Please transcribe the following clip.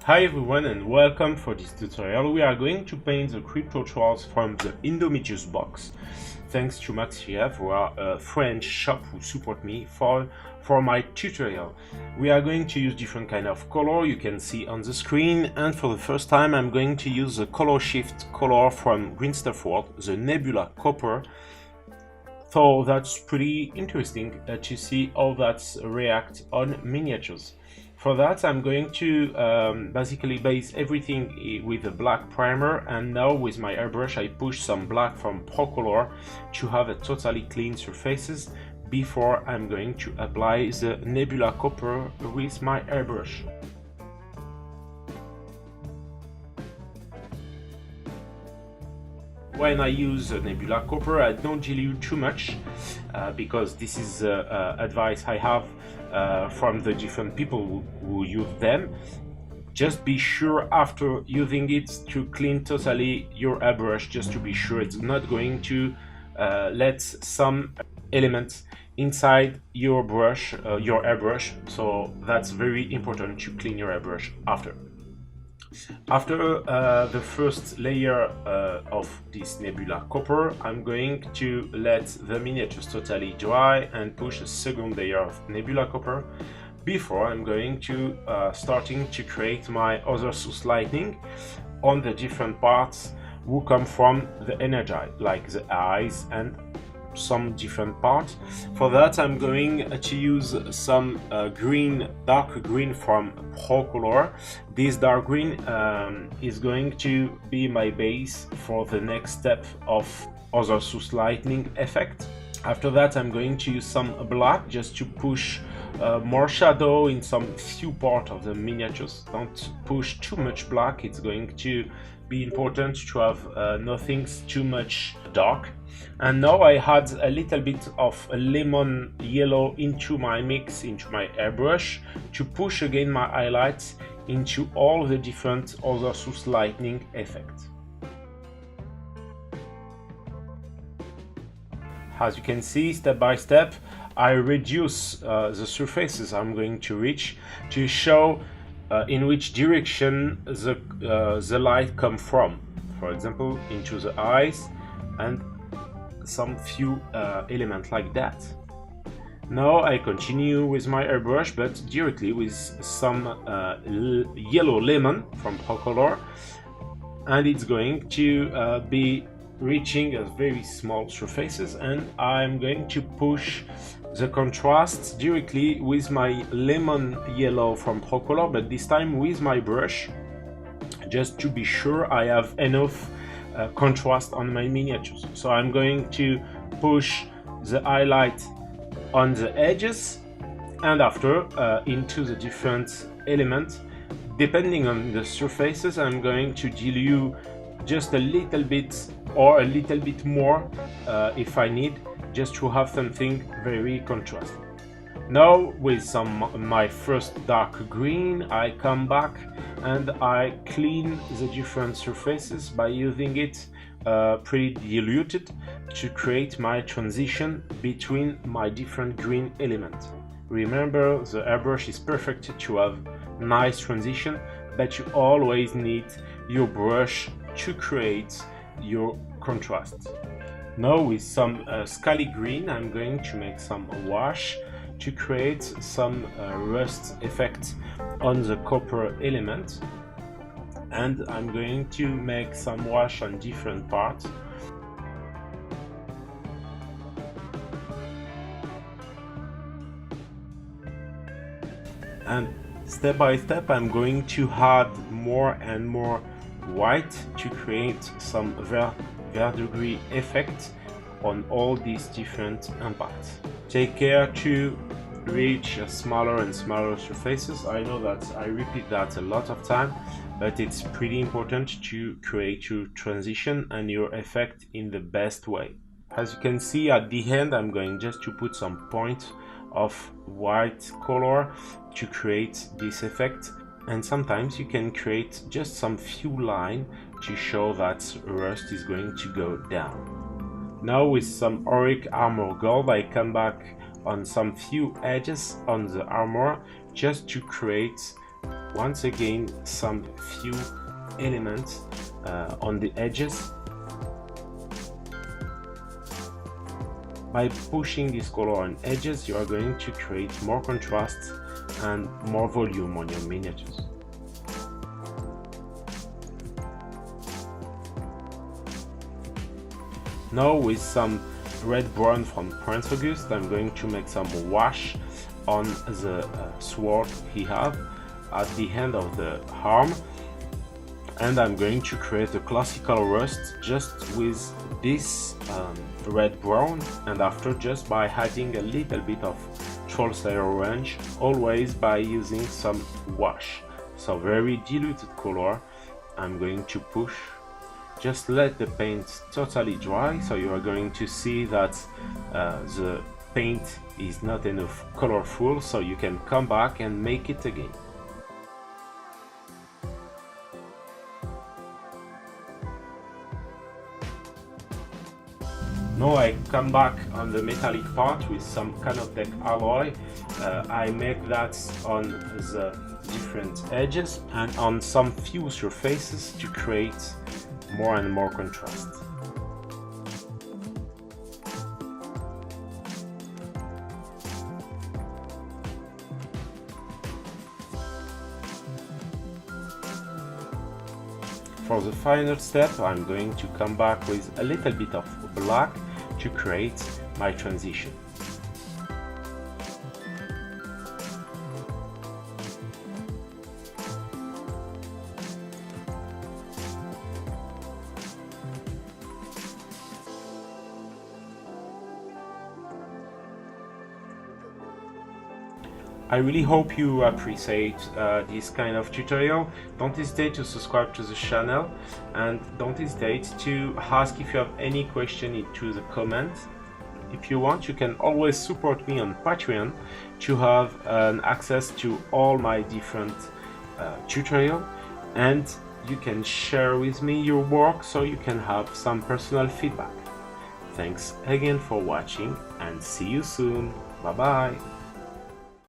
Hi everyone and welcome for this tutorial. We are going to paint the CryptoThralls from the Indomitus box. Thanks to Maxiev, who are a French shop who support me for my tutorial. We are going to use different kind of color you can see on the screen, and for the first time I'm going to use the color shift color from CryptoThrall, the Nebula Copper. So that's pretty interesting to see how that reacts on miniatures. For that, I'm going to basically base everything with a black primer, and now with my airbrush I push some black from Procolor to have a totally clean surfaces before I'm going to apply the Nebula Copper with my airbrush. When I use Nebula Copper, I don't dilute too much because this is advice I have from the different people who use them. Just be sure after using it to clean totally your airbrush, just to be sure it's not going to let some elements inside your brush, your airbrush. So that's very important to clean your airbrush after. After the first layer of this Nebula Copper, I'm going to let the miniatures totally dry and push a second layer of Nebula Copper before I'm going to starting to create my other source lightning on the different parts who come from the energy, like the eyes and some different parts. For that I'm going to use some dark green from Procolor. This dark green is going to be my base for the next step of other source lightning effect. After that I'm going to use some black just to push more shadow in some few parts of the miniatures. Don't push too much black, it's going to be important to have nothing too much dark. And now I add a little bit of lemon yellow into my mix, into my airbrush, to push again my highlights into all the different other source lightning effects. As you can see, step by step I reduce the surfaces I'm going to reach to show in which direction the light come from. For example, into the eyes and some few elements like that. Now I continue with my airbrush, but directly with some yellow lemon from Procolor, and it's going to be reaching a very small surfaces, and I'm going to push the contrast directly with my lemon yellow from Procolor, but this time with my brush, just to be sure I have enough contrast on my miniatures. So I'm going to push the highlight on the edges and after into the different elements. Depending on the surfaces, I'm going to dilute just a little bit or a little bit more if I need, just to have something very contrasting. Now with my first dark green, I come back and I clean the different surfaces by using it pretty diluted to create my transition between my different green elements. Remember, the airbrush is perfect to have nice transition, but you always need your brush to create your contrast. Now with some scaly green, I'm going to make some wash to create some rust effect on the copper element, and I'm going to make some wash on different parts. And step by step I'm going to add more and more white to create some verdigris effect on all these different impacts. Take care to reach smaller and smaller surfaces. I know that I repeat that a lot of time, but it's pretty important to create your transition and your effect in the best way. As you can see at the end, I'm going just to put some point of white color to create this effect, and sometimes you can create just some few lines to show that rust is going to go down. Now with some auric armor gold, I come back on some few edges on the armor just to create once again some few elements on the edges. By pushing this color on edges, you are going to create more contrast and more volume on your miniatures. Now with some red brown from Prince August, I'm going to make some wash on the sword he have at the end of the arm, and I'm going to create a classical rust just with this red brown, and after just by adding a little bit of troll slayer orange, always by using some wash, so very diluted color. I'm going to push, just let the paint totally dry, so you are going to see that the paint is not enough colorful, so you can come back and make it again. Now I come back on the metallic part with some Canoptech alloy. I make that on the different edges and on some few surfaces to create more and more contrast. For the final step, I'm going to come back with a little bit of black to create my transition. I really hope you appreciate this kind of tutorial. Don't hesitate to subscribe to the channel, and don't hesitate to ask if you have any question into the comments. If you want, you can always support me on Patreon to have access to all my different tutorials, and you can share with me your work so you can have some personal feedback. Thanks again for watching, and see you soon. Bye bye.